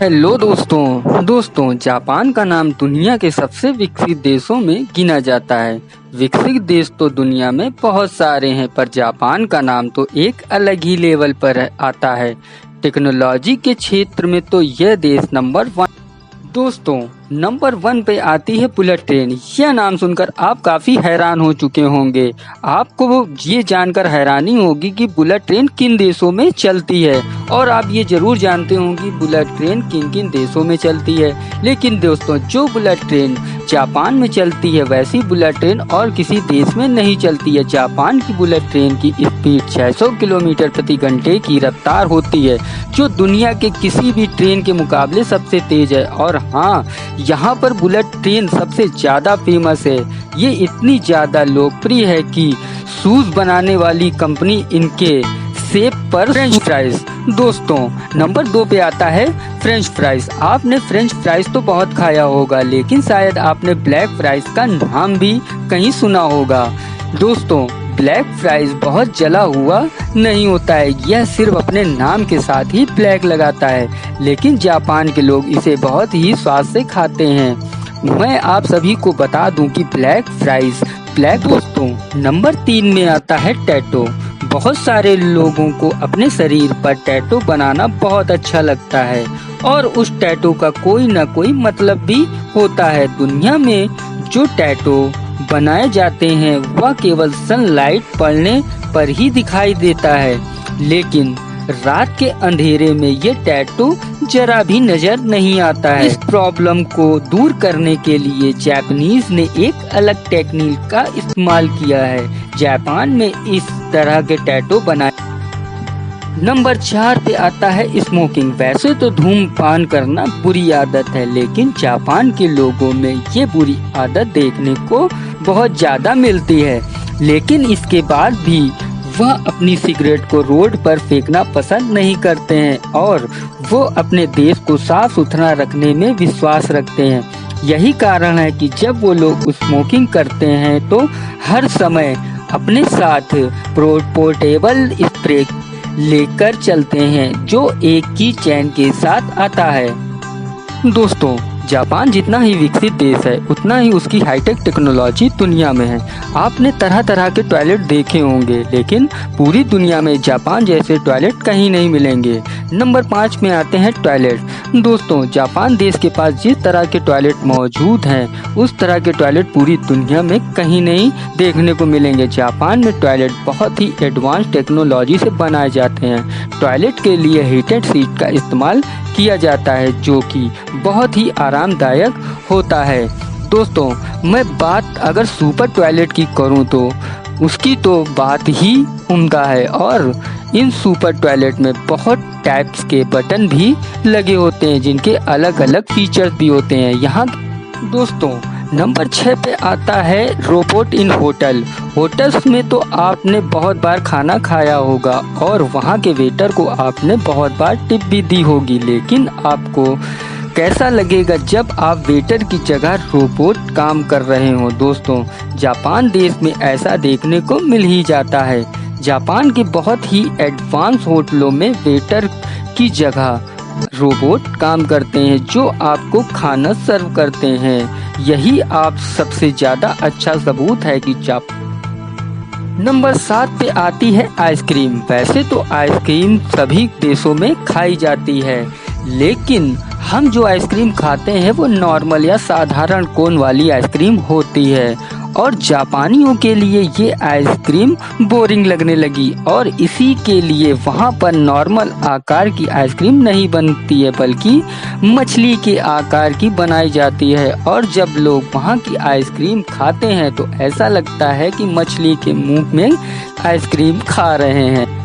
Hello दोस्तों Japan का नाम दुनिया के सबसे विकसित देशों में गिना जाता है। विकसित देश तो दुनिया में बहुत सारे हैं, पर जापान का नाम तो एक अलग ही लेवल पर आता है। टेक्नोलॉजी के क्षेत्र में तो यह देश नंबर वन पे आती है बुलेट ट्रेन। यह नाम सुनकर आप काफ़ी हैरान हो चुके होंगे। आपको ये जानकर हैरानी होगी कि बुलेट ट्रेन किन देशों में चलती है, और आप ये जरूर जानते होंगे बुलेट ट्रेन किन किन देशों में चलती है। लेकिन दोस्तों, जो बुलेट ट्रेन जापान में चलती है वैसी बुलेट ट्रेन और किसी देश में नहीं चलती है। जापान की बुलेट ट्रेन की स्पीड 600 किलोमीटर प्रति घंटे की रफ्तार होती है, जो दुनिया के किसी भी ट्रेन के मुकाबले सबसे तेज है। और हाँ, यहाँ पर बुलेट ट्रेन सबसे ज़्यादा फेमस है। ये इतनी ज़्यादा लोकप्रिय है कि शूज बनाने वाली कंपनी इनके सेब पर फ्रेंच फ्राइज। दोस्तों, नंबर 2 पे आता है फ्रेंच फ्राइज। आपने फ्रेंच फ्राइज तो बहुत खाया होगा, लेकिन शायद आपने ब्लैक फ्राइज का नाम भी कहीं सुना होगा। दोस्तों, ब्लैक फ्राइज बहुत जला हुआ नहीं होता है, यह सिर्फ अपने नाम के साथ ही ब्लैक लगाता है, लेकिन जापान के लोग इसे बहुत ही स्वाद से खाते हैं। मैं आप सभी को बता दूं कि दोस्तों, नंबर 3 में आता है टैटू। बहुत सारे लोगों को अपने शरीर पर टैटू बनाना बहुत अच्छा लगता है, और उस टैटू का कोई न कोई मतलब भी होता है। दुनिया में जो टैटू बनाए जाते हैं वह केवल सनलाइट पड़ने पर ही दिखाई देता है, लेकिन रात के अंधेरे में ये टैटू जरा भी नजर नहीं आता है। इस प्रॉब्लम को दूर करने के लिए जापानीज ने एक अलग टेक्निक का इस्तेमाल किया है। जापान में इस तरह के टैटू बनाए। नंबर 4 पे आता है स्मोकिंग। वैसे तो धूम्रपान करना बुरी आदत है, लेकिन जापान के लोगों में ये बुरी आदत देखने को बहुत ज्यादा मिलती है। लेकिन इसके बाद भी वह अपनी सिगरेट को रोड पर फेंकना पसंद नहीं करते हैं, और वो अपने देश को साफ सुथरा रखने में विश्वास रखते हैं। यही कारण है कि जब वो लोग स्मोकिंग करते हैं तो हर समय अपने साथ पोर्टेबल स्प्रे लेकर चलते हैं, जो एक की चैन के साथ आता है। दोस्तों, जापान जितना ही विकसित देश है उतना ही उसकी हाईटेक टेक्नोलॉजी दुनिया में है। आपने तरह तरह के टॉयलेट देखे होंगे, लेकिन पूरी दुनिया में जापान जैसे टॉयलेट कहीं नहीं मिलेंगे। नंबर 5 में आते हैं टॉयलेट। दोस्तों, जापान देश के पास जिस तरह के टॉयलेट मौजूद हैं उस तरह के टॉयलेट पूरी दुनिया में कहीं नहीं देखने को मिलेंगे। जापान में टॉयलेट बहुत ही एडवांस टेक्नोलॉजी से बनाए जाते हैं। टॉयलेट के लिए हीटेड सीट का इस्तेमाल किया जाता है, जो कि बहुत ही आरामदायक होता है। दोस्तों, मैं बात अगर सुपर टॉयलेट की करूं तो उसकी तो बात ही उम्दा है, और इन सुपर टॉयलेट में बहुत टाइप्स के बटन भी लगे होते हैं, जिनके अलग अलग फीचर्स भी होते हैं। यहाँ दोस्तों, नंबर 6 पे आता है रोबोट इन होटल। होटल्स में तो आपने बहुत बार खाना खाया होगा, और वहाँ के वेटर को आपने बहुत बार टिप भी दी होगी, लेकिन आपको कैसा लगेगा जब आप वेटर की जगह रोबोट काम कर रहे हो? दोस्तों, जापान देश में ऐसा देखने को मिल ही जाता है। जापान के बहुत ही एडवांस होटलों में वेटर की जगह रोबोट काम करते हैं, जो आपको खाना सर्व करते हैं। यही आप सबसे ज्यादा अच्छा सबूत है कि नंबर 7 पे आती है आइसक्रीम। वैसे तो आइसक्रीम सभी देशों में खाई जाती है, लेकिन हम जो आइसक्रीम खाते हैं वो नॉर्मल या साधारण कोन वाली आइसक्रीम होती है, और जापानियों के लिए ये आइसक्रीम बोरिंग लगने लगी, और इसी के लिए वहाँ पर नॉर्मल आकार की आइसक्रीम नहीं बनती है, बल्कि मछली के आकार की बनाई जाती है। और जब लोग वहाँ की आइसक्रीम खाते हैं तो ऐसा लगता है कि मछली के मुंह में आइसक्रीम खा रहे हैं।